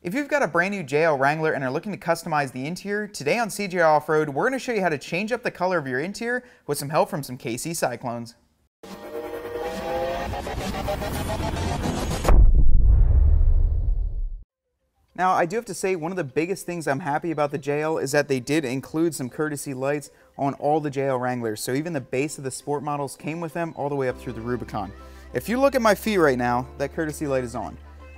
If you've got a brand new JL Wrangler and are looking to customize the interior, today on CJ Off-Road, we're going to show you how to change up the color of your interior with some help from some KC Cyclones. Now, I do have to say, one of the biggest things I'm happy about the JL is that they did include some courtesy lights on all the JL Wranglers. So even the base of the sport models came with them all the way up through the Rubicon. If you look at my feet right now, that courtesy light is on.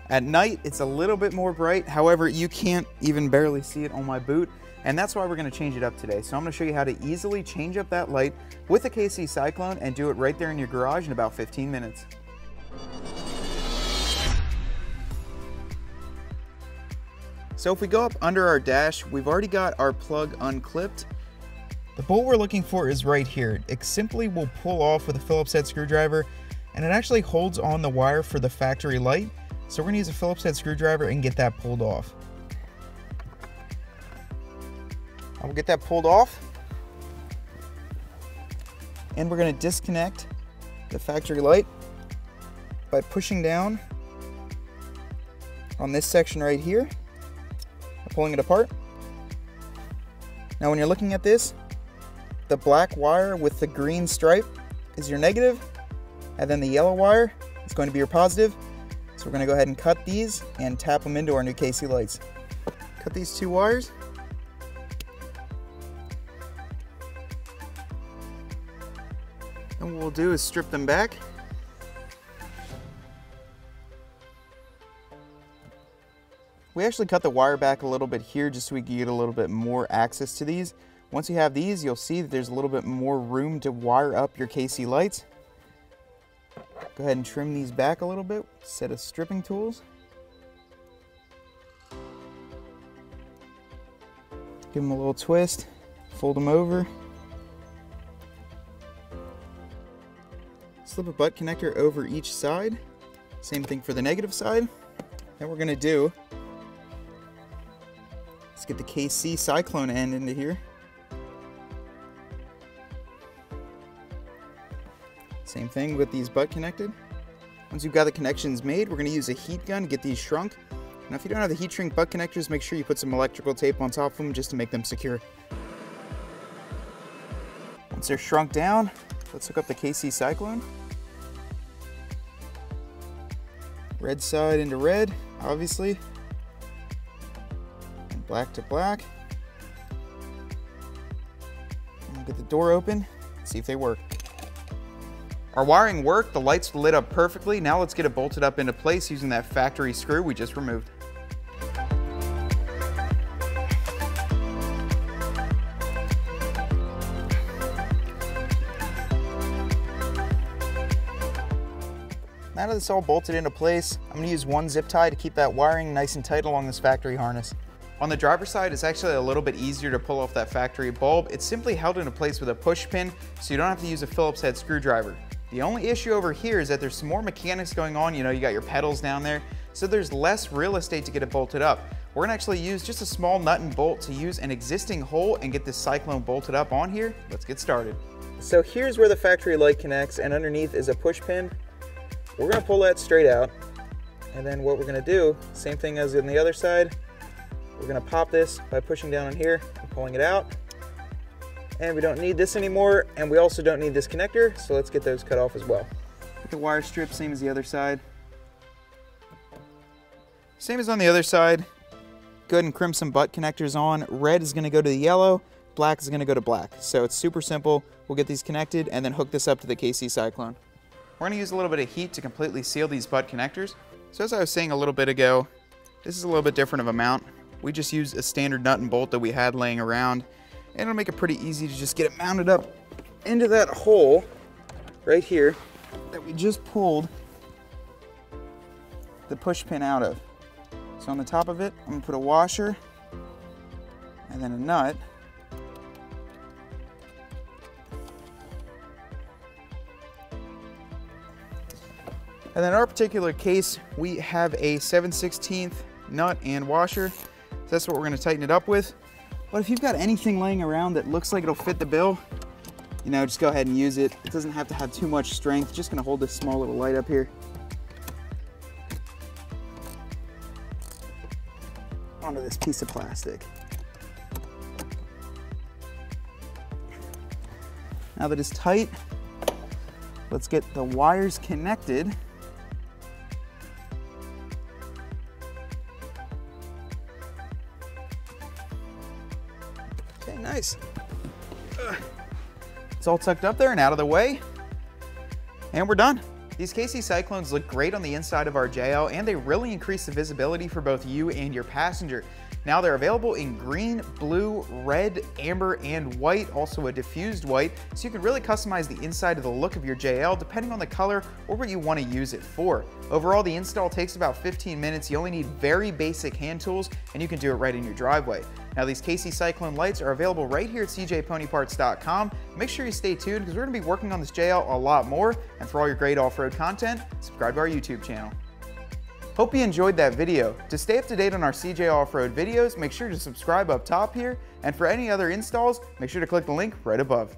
At night, it's a little bit more bright. However, you can't even barely see it on my boot. And that's why we're going to change it up today. So I'm going to show you how to easily change up that light with a KC Cyclone and do it right there in your garage in about 15 minutes. So if we go up under our dash, we've already got our plug unclipped. The bolt we're looking for is right here. It simply will pull off with a Phillips head screwdriver, and it actually holds on the wire for the factory light. So we're going to use a Phillips head screwdriver and get that pulled off. I will get that pulled off, and we're going to disconnect the factory light by pushing down on this section right here, pulling it apart. Now when you're looking at this, the black wire with the green stripe is your negative, and then the yellow wire is going to be your positive. So we're going to go ahead and cut these and tap them into our new KC lights. Cut these two wires. And what we'll do is strip them back. We actually cut the wire back a little bit here just so we can get a little bit more access to these. Once you have these, you'll see that there's a little bit more room to wire up your KC lights. Go ahead and trim these back a little bit, set of stripping tools. Give them a little twist, fold them over. Slip a butt connector over each side. Same thing for the negative side. Then we're gonna do, let's get the KC Cyclone end into here. Same thing with these butt connected. Once you've got the connections made, we're going to use a heat gun to get these shrunk. Now if you don't have the heat shrink butt connectors, make sure you put some electrical tape on top of them just to make them secure. Once they're shrunk down, let's hook up the KC Cyclone. Red side into red, obviously. And black to black. And we'll get the door open, see if they work. Our wiring worked, the lights lit up perfectly. Now let's get it bolted up into place using that factory screw we just removed. Now that it's all bolted into place, I'm going to use one zip tie to keep that wiring nice and tight along this factory harness. On the driver's side, it's actually a little bit easier to pull off that factory bulb. It's simply held into place with a push pin, so you don't have to use a Phillips head screwdriver. The only issue over here is that there's some more mechanics going on. You know, you got your pedals down there, so there's less real estate to get it bolted up. We're gonna actually use just a small nut and bolt to use an existing hole and get this Cyclone bolted up on here. Let's get started. So here's where the factory light connects, and underneath is a push pin. We're gonna pull that straight out, and then what we're gonna do, same thing as on the other side, we're gonna pop this by pushing down on here and pulling it out. And we don't need this anymore, and we also don't need this connector, so let's get those cut off as well. Get the wire strip, same as the other side. Same as on the other side. Go ahead and crimp some butt connectors on. Red is gonna go to the yellow, black is gonna go to black. So it's super simple. We'll get these connected and then hook this up to the KC Cyclone. We're gonna use a little bit of heat to completely seal these butt connectors. So as I was saying a little bit ago, this is a little bit different of a mount. We just used a standard nut and bolt that we had laying around. And it'll make it pretty easy to just get it mounted up into that hole right here that we just pulled the push pin out of. So on the top of it, I'm gonna put a washer and then a nut. And then in our particular case, we have a 7/16 nut and washer. So that's what we're gonna tighten it up with. But if you've got anything laying around that looks like it'll fit the bill, you know, just go ahead and use it. It doesn't have to have too much strength. Just gonna hold this small little light up here. onto this piece of plastic. Now that it's tight, let's get the wires connected. Okay, nice. It's all tucked up there and out of the way, and we're done. These KC Cyclones look great on the inside of our JL, and they really increase the visibility for both you and your passenger. Now they're available in green, blue, red, amber, and white, also a diffused white, so you can really customize the inside of the look of your JL depending on the color or what you want to use it for. Overall, the install takes about 15 minutes. You only need very basic hand tools, and you can do it right in your driveway. Now, these KC Cyclone lights are available right here at cjponyparts.com. Make sure you stay tuned because we're going to be working on this JL a lot more. And for all your great off-road content, subscribe to our YouTube channel. Hope you enjoyed that video. To stay up to date on our CJ Off-Road videos, make sure to subscribe up top here. And for any other installs, make sure to click the link right above.